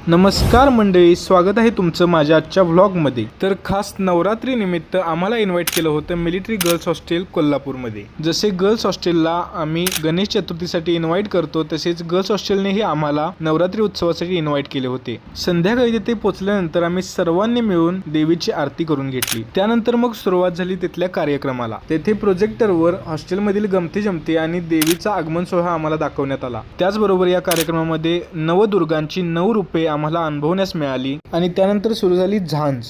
नमस्कार मंडळी, स्वागत आहे तुमचं माझ्या आजच्या व्लॉगमध्ये। तर खास नवरात्री निमित्त आम्हाला इन्व्हाइट केलं होतं मिलिटरी गर्ल्स हॉस्टेल कोल्हापूरमध्ये। जसे गर्ल्स हॉस्टेलला आम्ही गणेश चतुर्थीसाठी इन्व्हाइट करतो, तसेच गर्ल्स हॉस्टेलनेही आम्हाला नवरात्री उत्सवासाठी इन्व्हाइट केले होते। संध्याकाळी तिथे पोहोचल्यानंतर आम्ही सर्वांनी मिळून देवीची आरती करून घेतली। त्यानंतर मग सुरुवात झाली तिथल्या कार्यक्रमाला। तेथे प्रोजेक्टरवर हॉस्टेलमधील गमती जमती आणि देवीचा आगमन सोहळा आम्हाला दाखवण्यात आला। त्याचबरोबर या कार्यक्रमामध्ये नवदुर्गांची 9 रूपे आम्हाला अनुभवण्यास मिळाली आणि त्यानंतर सुरू झाली झांज।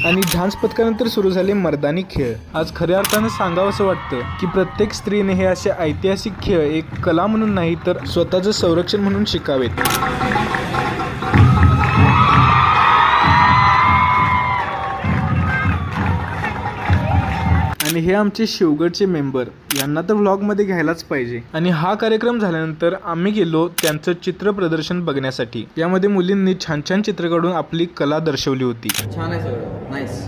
आणि झांज पथकानंतर सुरू झाले मर्दानी खेळ। आज खऱ्या अर्थानं सांगावं असं वाटतं की प्रत्येक स्त्रीने हे असे ऐतिहासिक खेळ एक कला म्हणून नाही तर स्वतःचं संरक्षण म्हणून शिकावेत। आणि हे आमचे शिवगडचे मेंबर, यांना तर व्लॉगमध्ये घ्यायलाच पाहिजे। आणि हा कार्यक्रम झाल्यानंतर आम्ही गेलो त्यांचं चित्र प्रदर्शन बघण्यासाठी। यामध्ये मुलींनी छान छान चित्र काढून आपली कला दर्शवली होती। छान आहे सगळं, नाईस।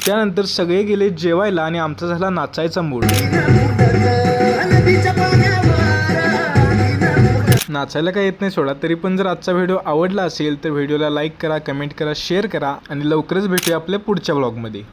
त्यानंतर सगळे गेले जेवायला आणि आमचा झाला नाचायचा मूड। नाचायला काय येत नाही सोडा, तरी पण जर आजचा व्हिडिओ आवडला असेल तर व्हिडिओला लाईक करा, कमेंट करा, शेअर करा आणि लवकरच भेटूया आपल्या पुढच्या व्लॉगमध्ये।